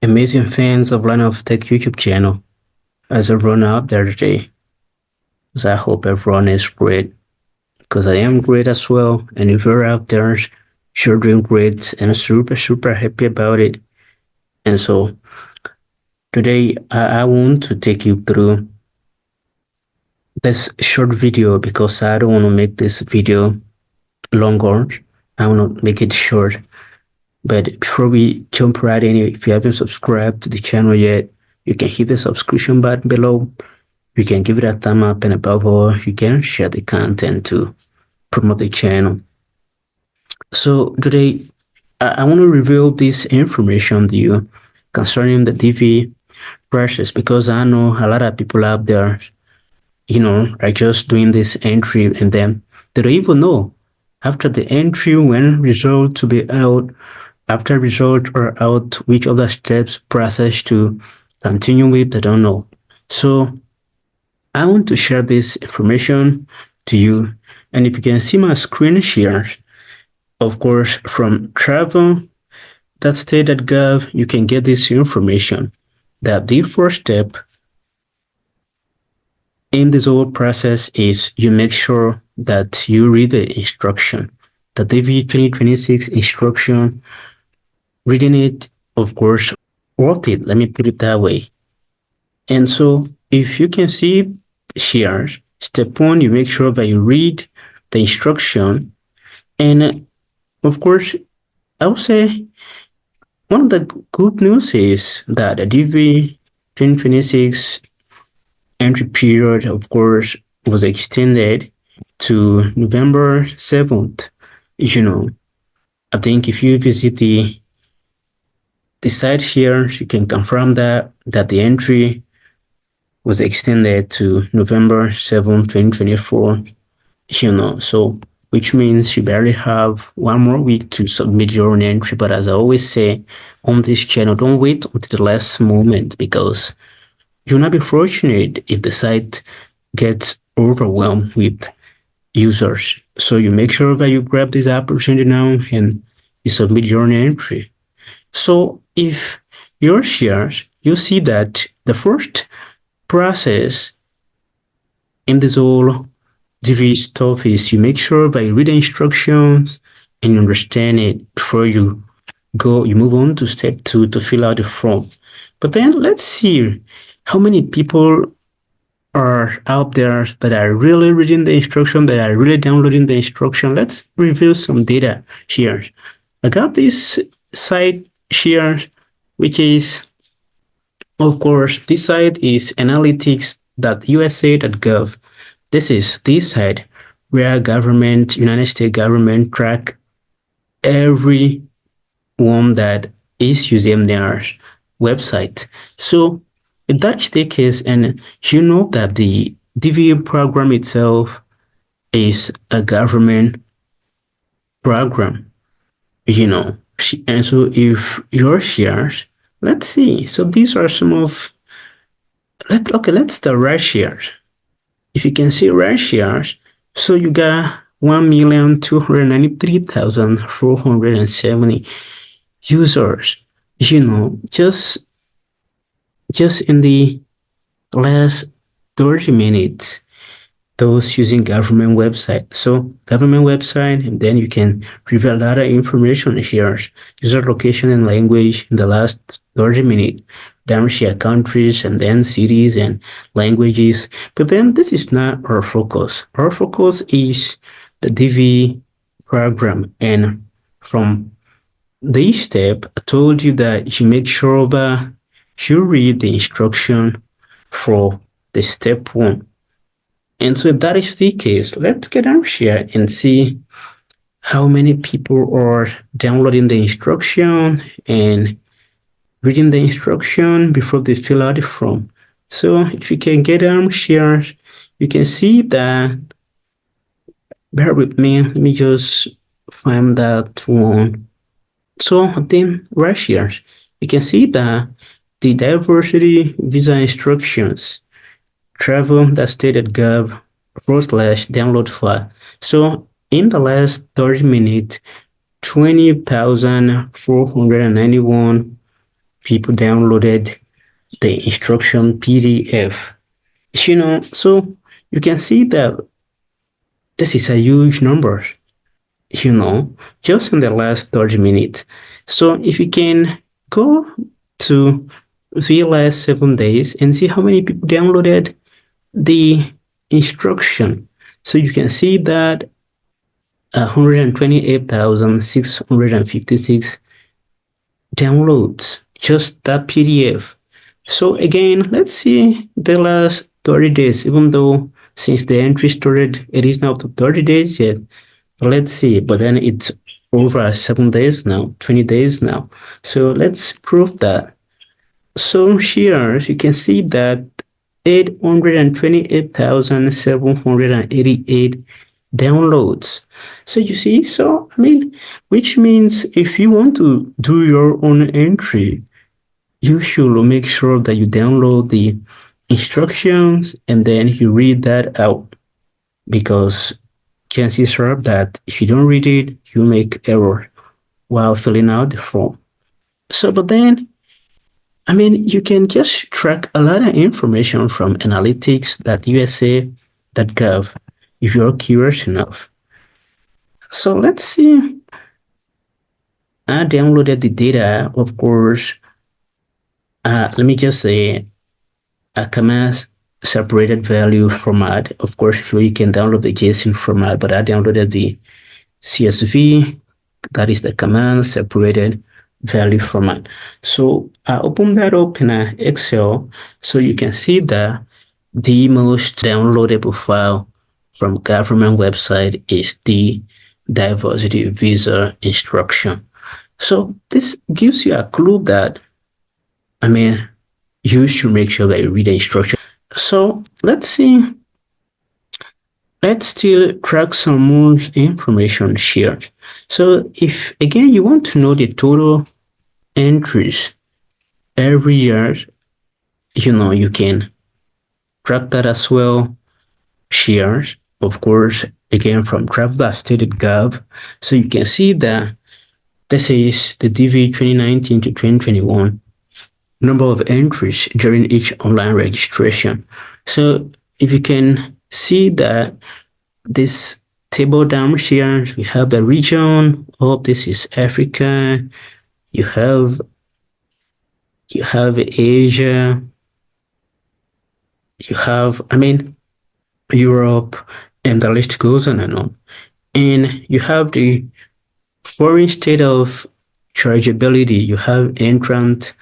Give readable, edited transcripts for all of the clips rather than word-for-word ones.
Amazing fans of Line of Tech YouTube channel. As everyone out there today, so I hope everyone is great because I am great as well. And if you're out there, sure doing great and super happy about it. And so today I want to take you through this short video because I don't want to make this video longer. I want to make it short. But before we jump right in, if you haven't subscribed to the channel yet, you can hit the subscription button below. You can give it a thumb up, and above all, you can share the content to promote the channel. So today, I want to reveal this information to you concerning the DV process because I know a lot of people out there, are just doing this entry and then they don't even know after the entry when results to be out, after results are out, which other steps process to continue with, they don't know. So I want to share this information to you. And if you can see my screen share, of course, from travel.state.gov, you can get this information that the first step in this whole process is you make sure that you read the instruction, the DV-2026 instruction. Reading it, of course, worth it. Let me put it that way. And so if you can see here, step one, you make sure that you read the instruction. And of course, I would say one of the good news is that the DV 2026 entry period, of course, was extended to November 7th. I think if you visit the site here, you can confirm that the entry was extended to November 7th, 2024. So which means you barely have 1 more week to submit your own entry. But as I always say on this channel, don't wait until the last moment because you'll not be fortunate if the site gets overwhelmed with users. So you make sure that you grab this opportunity now and you submit your own entry. So if you're here, you see that the first process in this whole DV stuff is you make sure that you read the instructions and you understand it before you move on to step 2 to fill out the form. But then let's see how many people are out there that are really reading the instruction, that are really downloading the instruction. Let's review some data here. I got this site here, which is, of course, this site is analytics.usa.gov. This is this site where United States government track every one that is using their website. So if that's the case, and you know that the DV program itself is a government program, and so if you're here, let's see. So these are some of, let's start right here. If you can see right here, so you got 1,293,470 users, just in the last 30 minutes, those using government website. So government website, and then you can reveal a lot of information here. User location and language in the last 30 minutes. Down share countries and then cities and languages. But then this is not our focus. Our focus is the DV program. And from this step, I told you that you make sure that you read the instruction for the step 1. And so if that is the case, let's get down here and see how many people are downloading the instruction and reading the instruction before they fill out the form. So if you can get down here, you can see that, bear with me, let me just find that one. So then right here, you can see that the diversity visa instructions, travel.state.gov/download file. So in the last 30 minutes, 20,491 people downloaded the instruction PDF. So you can see that this is a huge number, just in the last 30 minutes. So if you can go to the last 7 days and see how many people downloaded the instruction. So you can see that 128,656 downloads, just that PDF. So again, let's see the last 30 days, even though since the entry started, it is now to 30 days yet. Let's see, but then it's over 7 days now, 20 days now. So let's prove that. So here you can see that 828,788 downloads. So you see, which means if you want to do your own entry, you should make sure that you download the instructions and then you read that out, because chances are that if you don't read it, you make error while filling out the form. So, but then, you can just track a lot of information from analytics.usa.gov if you're curious enough. So let's see. I downloaded the data, of course. Let me just say a command separated value format. Of course, you can download the JSON format, but I downloaded the CSV, that is the command separated value format. So I open that up in Excel, so you can see that the most downloadable file from government website is the diversity visa instruction. So this gives you a clue that, you should make sure that you read the instruction. So let's see. Let's still track some more information here. So if again you want to know the total entries every year, you can track that as well. Shares, of course, again from travel.state.gov. So you can see that this is the DV 2019 to 2021 number of entries during each online registration. So if you can see that this table down here, we have the region. This is Africa. You have Asia. You have, Europe, and the list goes on and on. And you have the foreign state of chargeability. You have entrant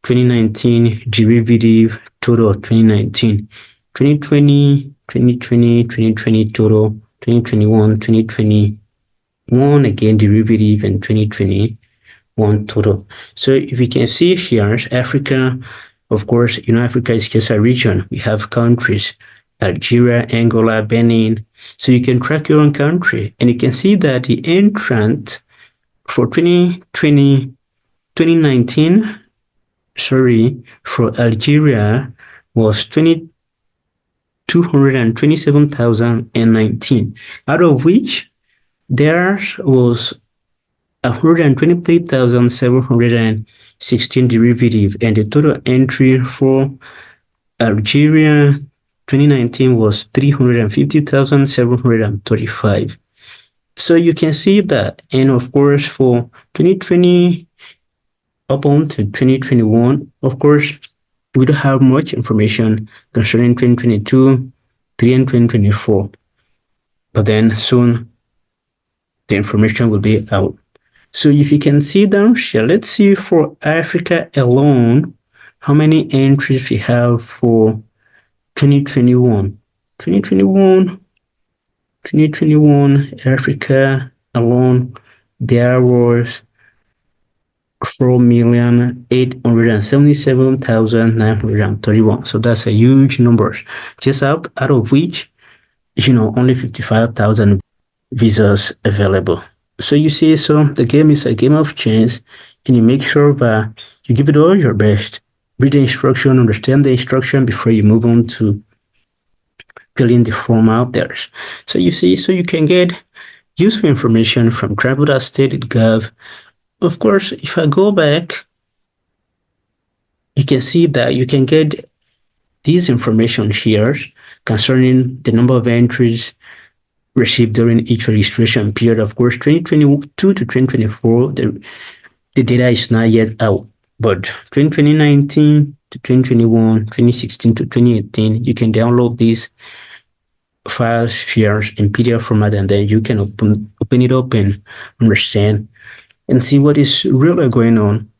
2019, derivative total of 2019, 2020, 2020 total, 2021, 2021 again derivative, and 2021 total. So if you can see here, Africa, of course, Africa is just a region. We have countries, Algeria, Angola, Benin. So you can track your own country, and you can see that the entrant for 2019, for Algeria was 227,019, out of which there was 123,716 derivative, and the total entry for Algeria 2019 was 350,735. So you can see that, and of course for 2020 up on to 2021, of course, we don't have much information concerning 2022, 3 and 2024. But then soon the information will be out. So if you can see down here, let's see for Africa alone, how many entries we have for 2021. 2021, Africa alone, there was 4,877,931. So that's a huge number. Just out of which, only 55,000 visas available. So you see, so the game is a game of chance, and you make sure that you give it all your best. Read the instruction, understand the instruction before you move on to filling the form out there. So you see, so you can get useful information from travel.state.gov. Of course, if I go back you can see that you can get this information here concerning the number of entries received during each registration period. Of course, 2022 to 2024, the data is not yet out, but 2019 to 2021, 2016 to 2018, you can download these files here in PDF format, and then you can open it up and understand and see what is really going on.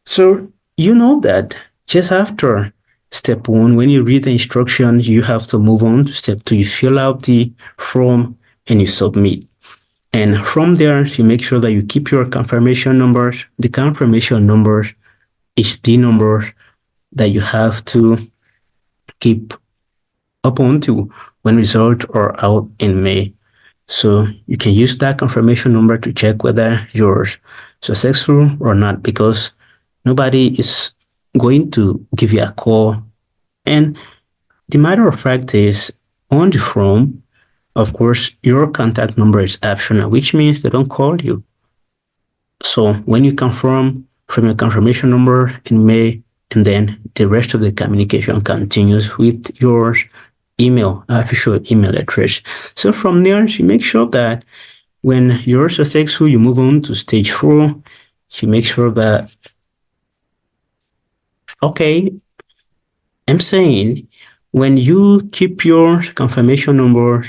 So you know that just after step one, when you read the instructions, you have to move on to step two. You fill out the form and you submit. And from there, you make sure that you keep your confirmation numbers. The confirmation numbers is the number that you have to keep up until when results are out in May. So you can use that confirmation number to check whether you're successful or not, because nobody is going to give you a call. And the matter of fact is, on the form, of course, your contact number is optional, which means they don't call you. So when you confirm from your confirmation number in May, and then the rest of the communication continues with your email, official email address. So from there, you make sure that when you're successful, you move on to stage 4. You make sure that, okay, I'm saying when you keep your confirmation number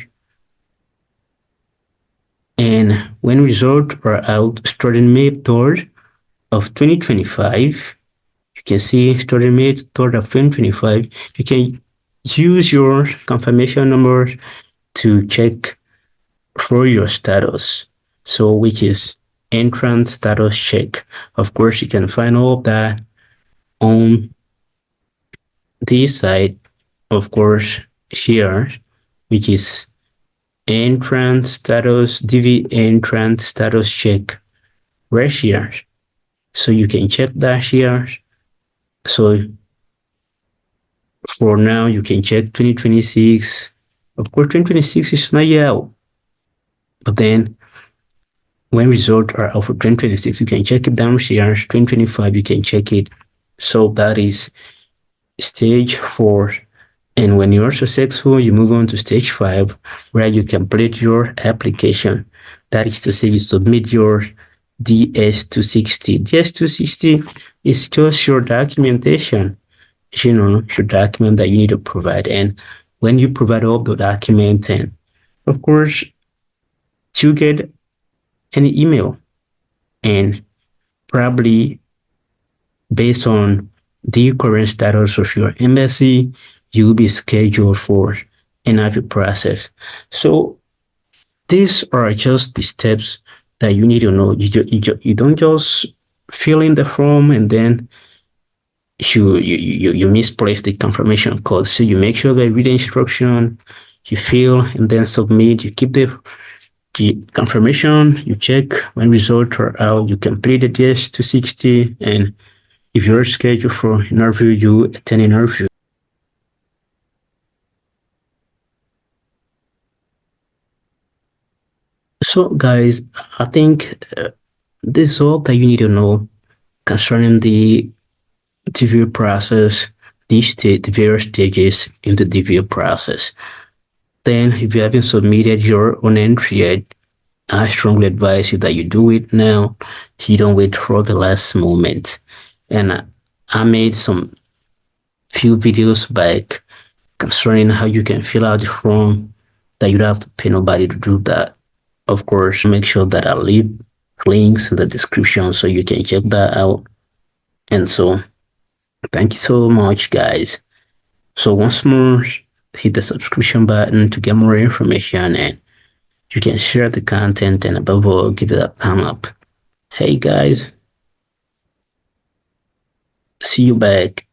and when results are out starting May 3rd of 2025, you can see starting May 3rd of 2025, you can use your confirmation number to check for your status. So which is entrance status check. Of course, you can find all of that on this site, of course, here, which is entrance status, DV entrance status check right here. So you can check that here. So for now, you can check 2026. Of course, 2026 is not yet out, but then when results are out for 2026, you can check it down here. 2025, you can check it. So that is stage 4. And when you're successful, you move on to stage 5, where you complete your application. That is to say, you submit your DS-260. DS-260 is just your documentation, your document that you need to provide. And when you provide all the documents, and of course, you get an email, and probably based on the current status of your embassy, you will be scheduled for an interview process. So these are just the steps that you need to know. You don't just fill in the form and then you misplace the confirmation code. So you make sure that you read the instruction, you fill and then submit. You keep the confirmation, you check when results are out, you complete the DS-260, and if you're scheduled for an interview, you attend an interview. So guys, I think this is all that you need to know concerning the DV process, the various stages in the DV process. Then if you haven't submitted your own entry yet, I strongly advise you that you do it now. You don't wait for the last moment. And I made some few videos back concerning how you can fill out the form, that you don't have to pay nobody to do that. Of course, make sure that I leave links in the description so you can check that out. And so, thank you so much, guys. So once more, hit the subscription button to get more information, and you can share the content, and above all, give it a thumb up. Hey guys, see you back